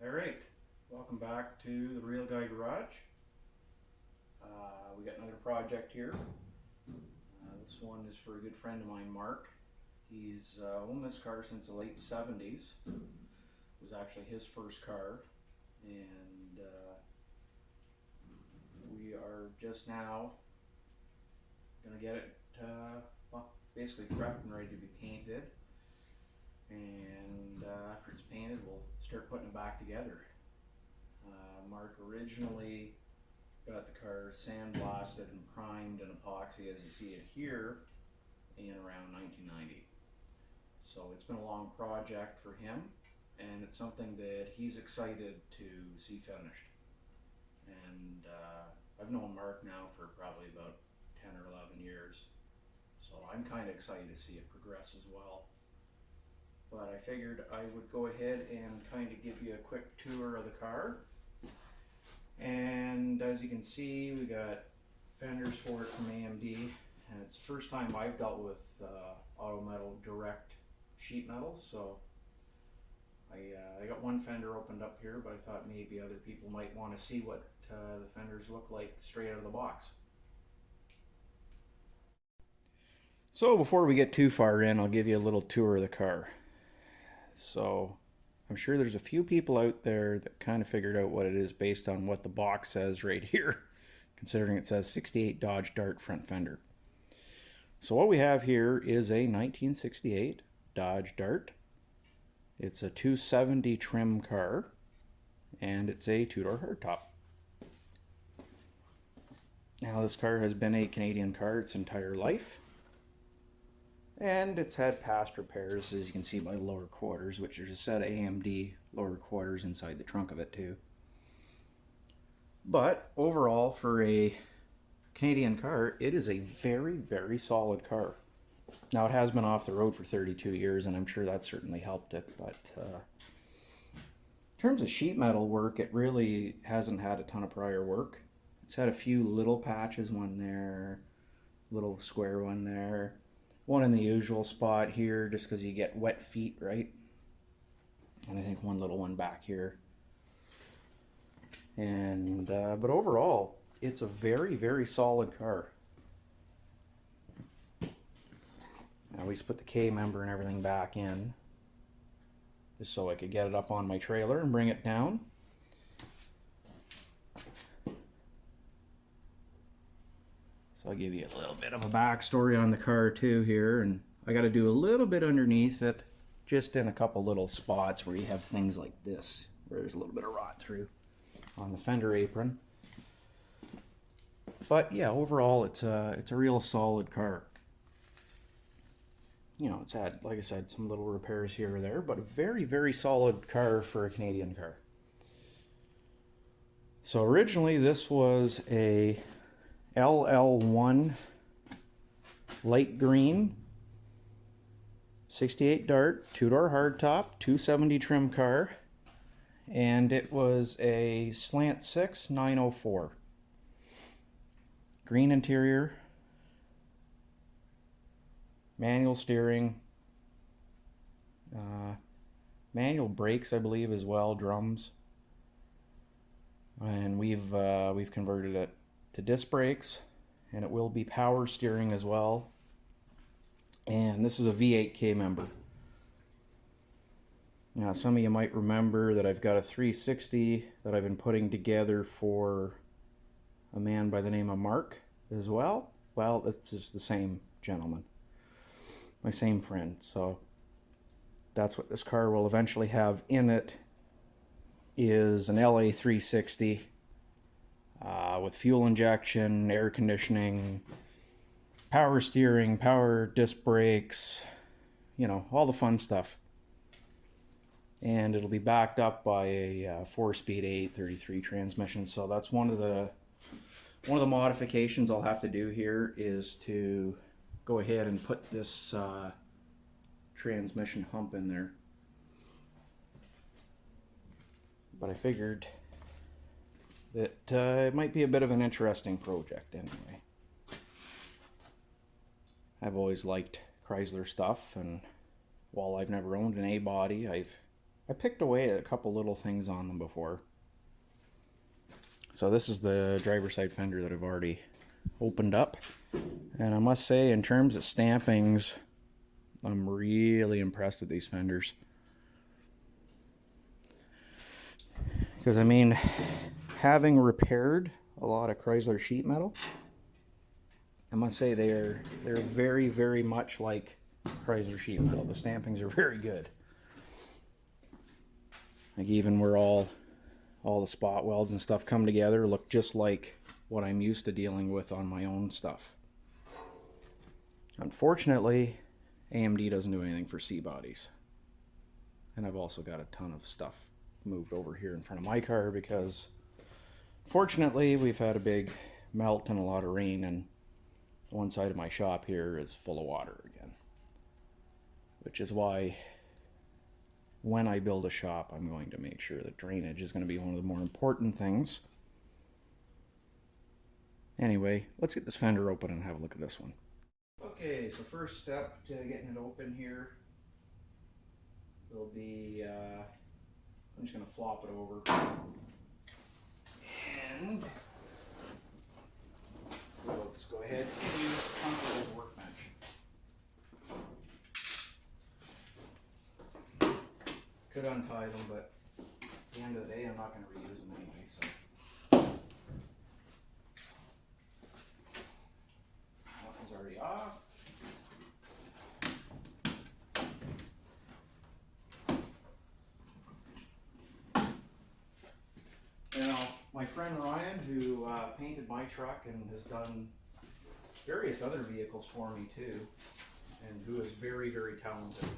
Alright, welcome back to the Real Guy Garage. We got another project here. This one is for a good friend of mine, Mark. He's owned this car since the late 70s. It was actually his first car, and we are just now going to get it basically prepped and ready to be painted. And after it's painted, we'll start putting it back together. Mark originally got the car sandblasted and primed and epoxy, as you see it here, in around 1990. So it's been a long project for him, and it's something that he's excited to see finished. And I've known Mark now for probably about 10 or 11 years, so I'm kind of excited to see it progress as well. But I figured I would go ahead and kind of give you a quick tour of the car. And as you can see, we got fenders for it from AMD, and it's the first time I've dealt with auto metal direct sheet metal, so I got one fender opened up here, but I thought maybe other people might want to see what the fenders look like straight out of the box. So before we get too far in, I'll give you a little tour of the car. So I'm sure there's a few people out there that kind of figured out what it is based on what the box says right here, considering it says 68 Dodge Dart front fender. So what we have here is a 1968 Dodge Dart. It's a 270 trim car, and it's a two-door hardtop. Now this car has been a Canadian car its entire life, and it's had past repairs, as you can see by the lower quarters, which there's a set of AMD lower quarters inside the trunk of it too. But overall, for a Canadian car, it is a very, very solid car. Now it has been off the road for 32 years, and I'm sure that certainly helped it, but in terms of sheet metal work, it really hasn't had a ton of prior work. It's had a few little patches, one there, little square one there, one in the usual spot here, just because you get wet feet, right? And I think one little one back here. And but overall, it's a very, very solid car. I always put the K member and everything back in, just so I could get it up on my trailer and bring it down. So I'll give you a little bit of a backstory on the car too here, and I got to do a little bit underneath it, just in a couple little spots where you have things like this, where there's a little bit of rot through on the fender apron. But yeah, overall it's a real solid car. You know, it's had, like I said, some little repairs here or there, but a very, very solid car for a Canadian car. So originally this was a LL1 light green 68 Dart two-door hardtop 270 trim car, and it was a slant 6 904 green interior, manual steering, manual brakes I believe as well, drums, and we've converted it to disc brakes, and it will be power steering as well. And this is a V8 K member. Now some of you might remember that I've got a 360 that I've been putting together for a man by the name of Mark as well. Well, this is the same gentleman, my same friend. So that's what this car will eventually have in it, is an LA 360 with fuel injection, air conditioning, power steering, power disc brakes, you know, all the fun stuff. And it'll be backed up by a 4-speed A833 transmission. So that's one of the modifications I'll have to do here, is to go ahead and put this transmission hump in there. But I figured that it might be a bit of an interesting project anyway. I've always liked Chrysler stuff, and while I've never owned an A body, I've I picked away at a couple little things on them before. So this is the driver's side fender that I've already opened up. And I must say, in terms of stampings, I'm really impressed with these fenders. Because I mean, having repaired a lot of Chrysler sheet metal, I must say they're very, very much like Chrysler sheet metal. The stampings are very good. Like even where all the spot welds and stuff come together look just like what I'm used to dealing with on my own stuff. Unfortunately, AMD doesn't do anything for C-bodies. And I've also got a ton of stuff moved over here in front of my car because fortunately we've had a big melt and a lot of rain, and one side of my shop here is full of water again. Which is why when I build a shop, I'm going to make sure that drainage is going to be one of the more important things. Anyway, let's get this fender open and have a look at this one. Okay, so first step to getting it open here will be, I'm just going to flop it over. And we'll just go ahead and use the comfortable workbench. Could untie them, but at the end of the day, I'm not going to reuse them anyway, so. That one's already off. You know, my friend Ryan, who painted my truck and has done various other vehicles for me too, and who is very, very talented,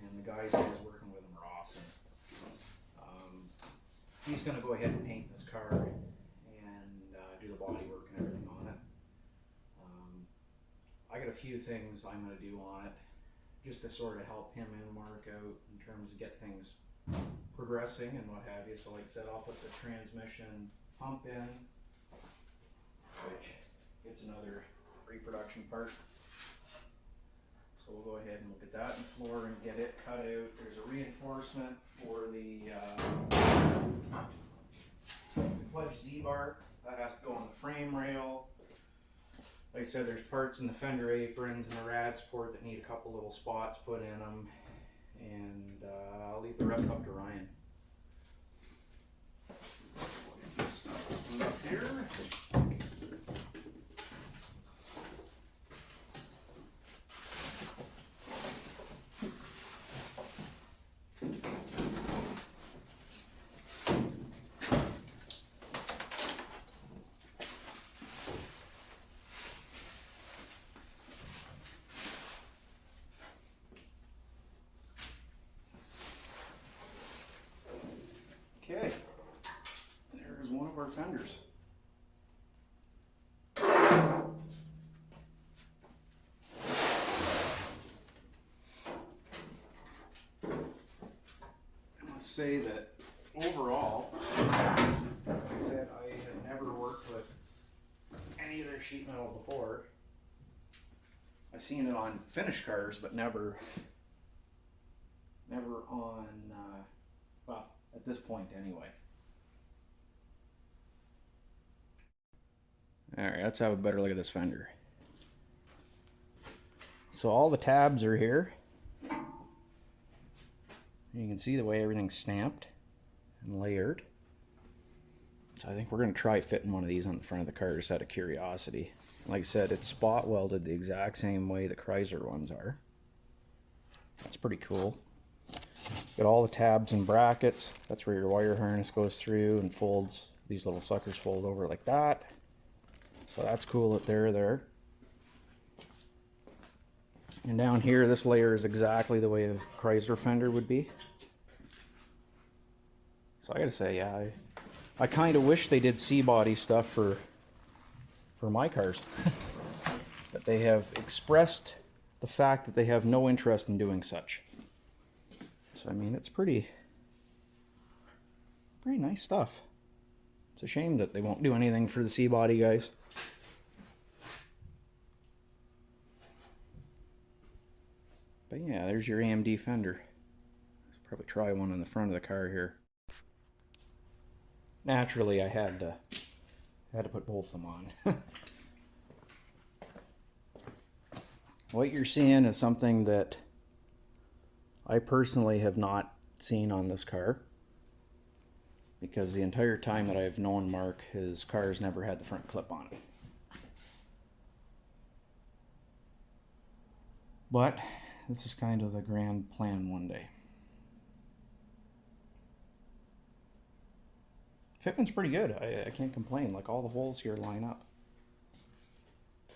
and the guys I was working with him are awesome. He's going to go ahead and paint this car and do the body work and everything on it. I got a few things I'm going to do on it just to sort of help him and Mark out in terms of get things progressing and what have you. So like I said, I'll put the transmission pump in, which it's another pre-production part. So we'll go ahead and look at that in the floor and get it cut out. There's a reinforcement for the clutch Z-bar. That has to go on the frame rail. Like I said, there's parts in the fender aprons and the rad support that need a couple little spots put in them. And I'll leave the rest up to Ryan. This stuff up here. Okay, there's one of our fenders. I must say that overall, like I said, I had never worked with any of their sheet metal before. I've seen it on finished cars, but never on, well, at this point anyway. Alright, let's have a better look at this fender. So all the tabs are here. You can see the way everything's stamped and layered. So I think we're going to try fitting one of these on the front of the car just out of curiosity. Like I said, it's spot welded the exact same way the Chrysler ones are. That's pretty cool. Got all the tabs and brackets. That's where your wire harness goes through and folds. These little suckers fold over like that. So that's cool that they're there. And down here, this layer is exactly the way a Chrysler fender would be. So I gotta say, yeah, I kind of wish they did C-body stuff for my cars. But they have expressed the fact that they have no interest in doing such. So I mean, it's pretty nice stuff. It's a shame that they won't do anything for the C-body guys. But yeah, there's your AMD Fender. It's a Probably try one on the front of the car here. Naturally, I had to put both of them on. What you're seeing is something that I personally have not seen on this car, because the entire time that I've known Mark, his car's never had the front clip on it. But this is kind of the grand plan one day. Fitment's pretty good. I can't complain. Like, all the holes here line up.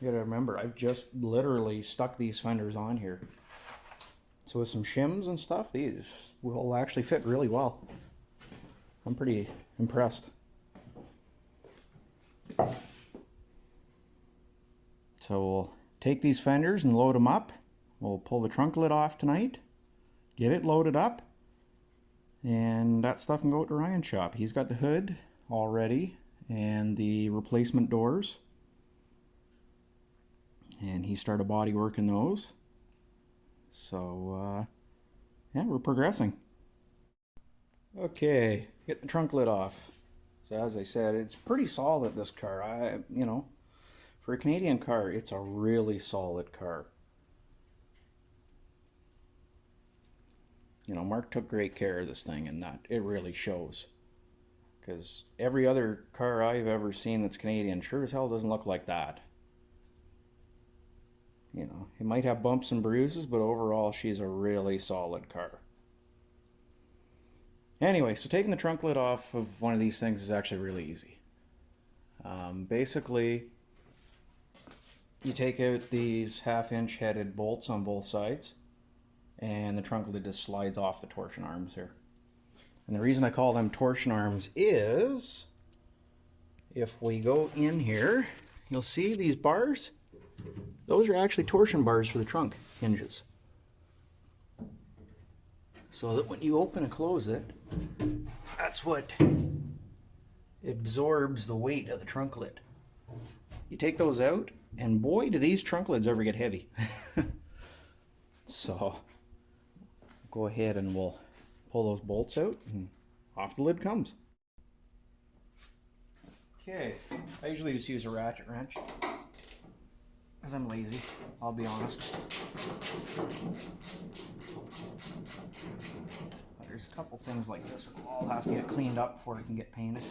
You gotta remember, I've just literally stuck these fenders on here. So with some shims and stuff, these will actually fit really well. I'm pretty impressed. So we'll take these fenders and load them up. We'll pull the trunk lid off tonight, get it loaded up, and that stuff can go to Ryan's shop. He's got the hood all ready and the replacement doors, and he started body working those. So yeah, we're progressing. Okay, get the trunk lid off. So as I said, it's pretty solid, this car. You know, for a Canadian car, it's a really solid car. You know, Mark took great care of this thing, and that it really shows. Because every other car I've ever seen that's Canadian sure as hell doesn't look like that. You know, it might have bumps and bruises, but overall she's a really solid car. Anyway, so taking the trunk lid off of one of these things is actually really easy. Basically, you take out these 1/2-inch headed bolts on both sides, and the trunk lid just slides off the torsion arms here. And the reason I call them torsion arms is, if we go in here, you'll see these bars. Those are actually torsion bars for the trunk hinges. So that when you open and close it, that's what absorbs the weight of the trunk lid. You take those out, and boy, do these trunk lids ever get heavy. So go ahead and we'll pull those bolts out, and off the lid comes. Okay, I usually just use a ratchet wrench, because I'm lazy, I'll be honest. But there's a couple things like this that will all have to get cleaned up before it can get painted.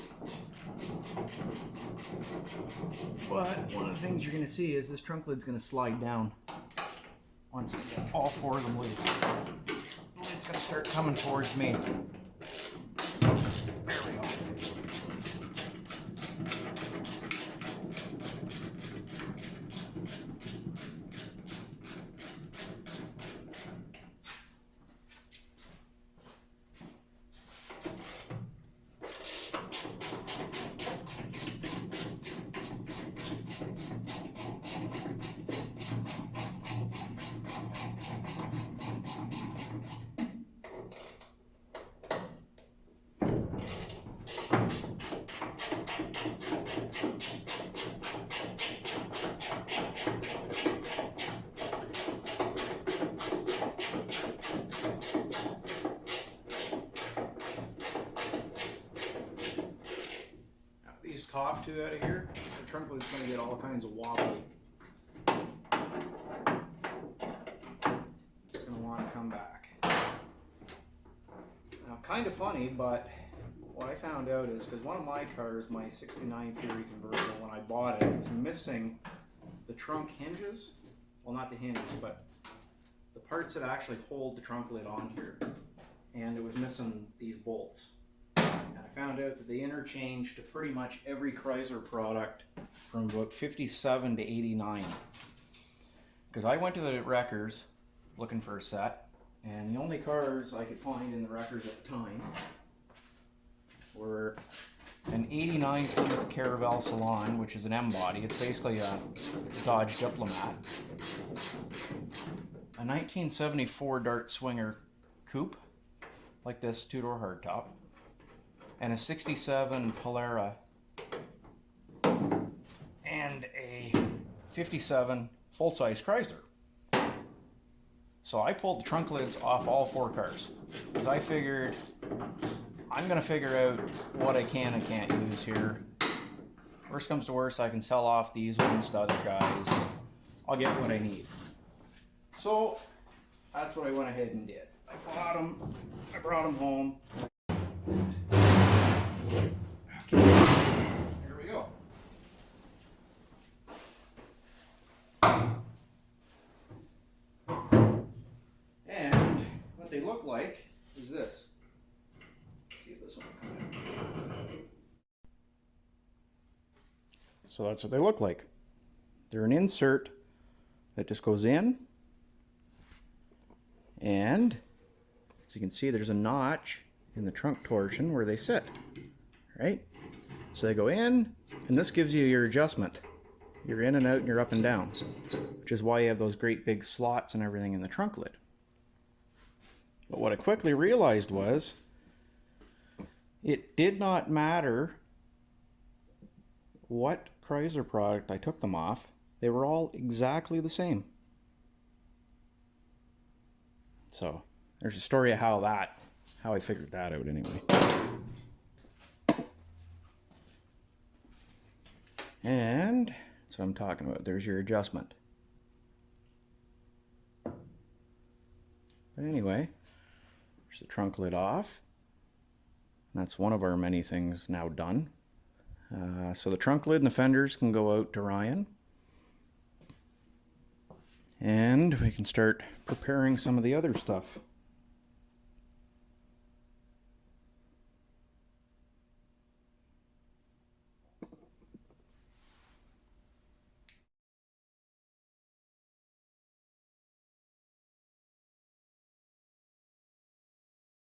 But one of the things you're going to see is this trunk lid's going to slide down once I get all 4 of them loose. It's going to start coming towards me. There we go. Top 2 out of here, the trunk lid's going to get all kinds of wobbly. It's going to want to come back. Now, kind of funny, but what I found out is, because one of my cars, my 69 Theory convertible, when I bought it, was missing the trunk hinges. Well, not the hinges, but the parts that actually hold the trunk lid on here. And it was missing these bolts. And I found out that they interchanged to pretty much every Chrysler product from about 57 to 89. Because I went to the wreckers looking for a set, and the only cars I could find in the wreckers at the time were an 89 Plymouth Caravelle Salon, which is an M body. It's basically a Dodge Diplomat. A 1974 Dart Swinger Coupe, like this, 2-door hardtop. And a 67 Polara, and a 57 full-size Chrysler. So I pulled the trunk lids off all 4 cars because I figured I'm going to figure out what I can and can't use here. Worst comes to worst, I can sell off these ones to other guys. I'll get what I need. So that's what I went ahead and did. I brought them home. Okay, here we go. And what they look like is this. Let's see if this one will come out. So that's what they look like. They're an insert that just goes in, and as you can see, there's a notch in the trunk torsion where they sit, right? So they go in, and this gives you your adjustment. You're in and out and you're up and down, which is why you have those great big slots and everything in the trunk lid. But what I quickly realized was it did not matter what Chrysler product I took them off. They were all exactly the same. So there's a story of how I figured that out anyway. And that's what I'm talking about. There's your adjustment. But anyway, there's the trunk lid off. That's one of our many things now done. So the trunk lid and the fenders can go out to Ryan. And we can start preparing some of the other stuff.